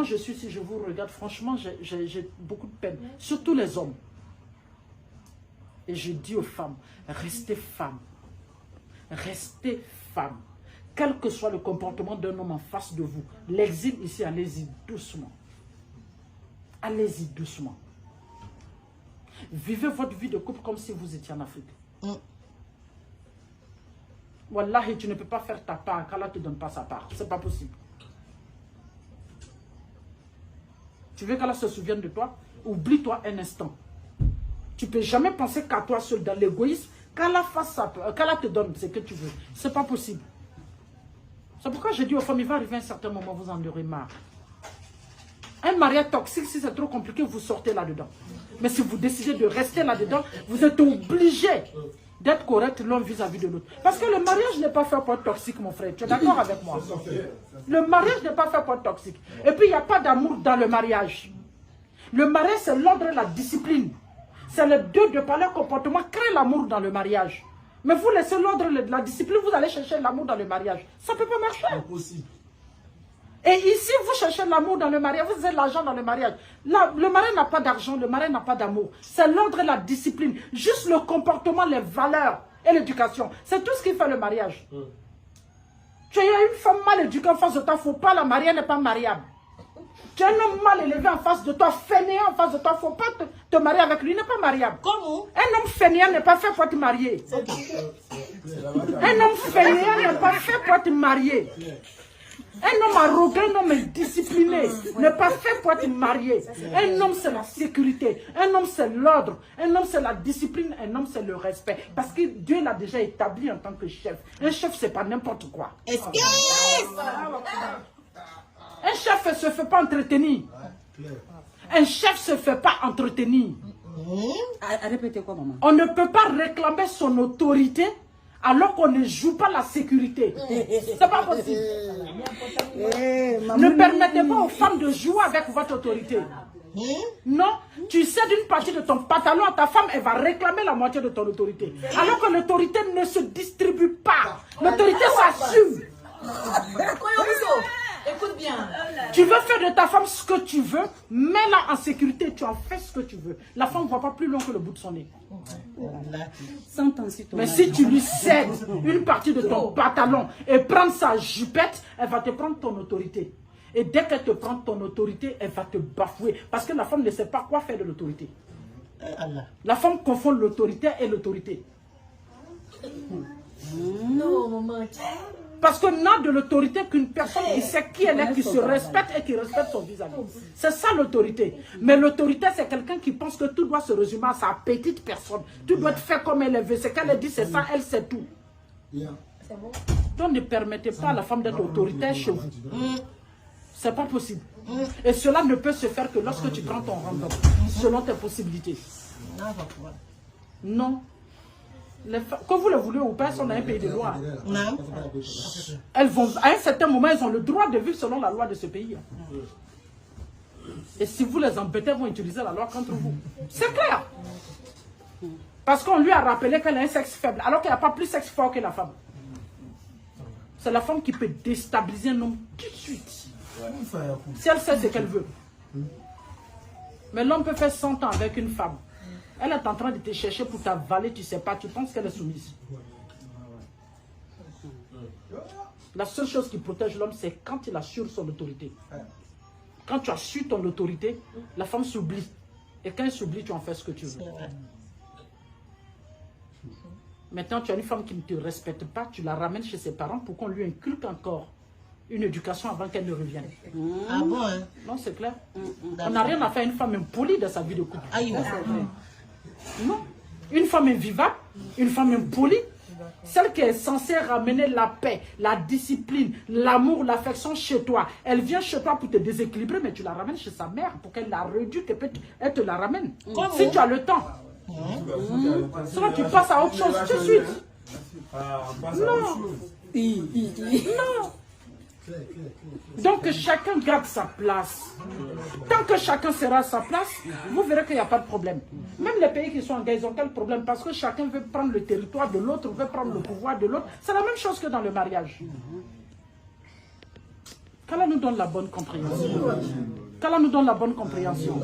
moi je suis, si je vous regarde, franchement, j'ai beaucoup de peine. Surtout les hommes. Et je dis aux femmes, restez femmes. Restez femmes. Quel que soit le comportement d'un homme en face de vous, l'exil ici, allez-y doucement. Allez-y doucement. Vivez votre vie de couple comme si vous étiez en Afrique. Wallahi, tu ne peux pas faire ta part quand Allah ne te donne pas sa part. C'est pas possible. Tu veux qu'Allah se souvienne de toi? Oublie-toi un instant. Tu ne peux jamais penser qu'à toi seul dans l'égoïsme. Qu'Allah te donne ce que tu veux. C'est pas possible. C'est pourquoi je dis aux femmes, il va arriver un certain moment, vous en aurez marre. Un mariage toxique, si c'est trop compliqué, vous sortez là-dedans. Mais si vous décidez de rester là-dedans, vous êtes obligé d'être correct l'un vis-à-vis de l'autre. Parce que le mariage n'est pas fait pour être toxique, mon frère. Tu es d'accord avec moi? Le mariage n'est pas fait pour être toxique. Et puis, il n'y a pas d'amour dans le mariage. Le mariage, c'est l'ordre et la discipline. C'est les deux de par leur comportement créent l'amour dans le mariage. Mais vous laissez l'ordre et la discipline, vous allez chercher l'amour dans le mariage. Ça ne peut pas marcher. Impossible. Et ici, vous cherchez l'amour dans le mariage, vous avez l'argent dans le mariage. Là, le mariage n'a pas d'argent, le mariage n'a pas d'amour. C'est l'ordre et la discipline. Juste le comportement, les valeurs et l'éducation. C'est tout ce qui fait le mariage. Tu as une femme mal éduquée en face de toi, il ne faut pas la marier, elle n'est pas mariable. Tu as un homme mal élevé en face de toi, fainéant en face de toi, il ne faut pas te marier avec lui, il n'est pas mariable. Comment? Un homme fainéant n'est pas fait pour te marier. Un homme fainéant n'est pas fait pour te marier. Un homme arrogant, un homme indiscipliné n'est pas fait pour être marié. Un homme, c'est la sécurité. Un homme, c'est l'ordre. Un homme, c'est la discipline. Un homme, c'est le respect. Parce que Dieu l'a déjà établi en tant que chef. Un chef, c'est pas n'importe quoi. Un chef ne se fait pas entretenir. Un chef ne se fait pas entretenir. Répétez quoi, maman? On ne peut pas réclamer son autorité alors qu'on ne joue pas la sécurité. C'est pas possible. Ne permettez pas aux femmes de jouer avec votre autorité. Non, tu cèdes une partie de ton pantalon à ta femme, elle va réclamer la moitié de ton autorité. Alors que l'autorité ne se distribue pas. L'autorité s'assume. Écoute bien. Tu veux faire de ta femme ce que tu veux, mets-la en sécurité, tu en fais ce que tu veux. La femme ne voit pas plus loin que le bout de son nez. Mais si tu lui cèdes une partie de ton pantalon et prends sa jupette, elle va te prendre ton autorité. Et dès qu'elle te prend ton autorité, elle va te bafouer. Parce que la femme ne sait pas quoi faire de l'autorité. La femme confond l'autorité et l'autorité. Non, maman. Parce qu'on n'a de l'autorité qu'une personne qui sait qui elle est, qui se respecte et qui respecte son vis-à-vis. C'est ça l'autorité. Mais l'autorité, c'est quelqu'un qui pense que tout doit se résumer à sa petite personne. Tout doit être fait comme elle veut. Ce qu'elle dit, c'est ça, elle sait tout. Donc ne permettez pas à la femme d'être autoritaire chez vous. C'est pas possible. Et cela ne peut se faire que lorsque tu prends ton rang, selon tes possibilités. Non. Que vous le voulez ou pas, on a un pays de loi. Non. Elles vont, à un certain moment, elles ont le droit de vivre selon la loi de ce pays. Et si vous les embêtez, elles vont utiliser la loi contre vous. C'est clair. Parce qu'on lui a rappelé qu'elle a un sexe faible, alors qu'il n'y a pas plus sexe fort que la femme. C'est la femme qui peut déstabiliser un homme tout de suite. Si elle sait ce qu'elle veut. Mais l'homme peut faire 100 ans avec une femme. Elle est en train de te chercher pour t'avaler, tu ne sais pas, tu penses qu'elle est soumise. La seule chose qui protège l'homme, c'est quand il assure son autorité. Quand tu assures ton autorité, la femme s'oublie. Et quand elle s'oublie, tu en fais ce que tu veux. Maintenant, tu as une femme qui ne te respecte pas, tu la ramènes chez ses parents pour qu'on lui inculque encore une éducation avant qu'elle ne revienne. Ah bon, hein? Non, c'est clair. On n'a rien à faire à une femme impolie dans sa vie de couple. Non. Une femme invivable, une femme impolie, celle qui est censée ramener la paix, la discipline, l'amour, l'affection chez toi. Elle vient chez toi pour te déséquilibrer, mais tu la ramènes chez sa mère pour qu'elle la réduque et elle te la ramène. Si tu as le temps. Sinon tu passes à autre chose tout de suite. Non. Donc que chacun garde sa place. Tant que chacun sera à sa place, vous verrez qu'il n'y a pas de problème. Même les pays qui sont en guerre, ils ont quel problème? Parce que chacun veut prendre le territoire de l'autre, veut prendre le pouvoir de l'autre. C'est la même chose que dans le mariage. Qu'Allah nous donne la bonne compréhension. Qu'Allah nous donne la bonne compréhension.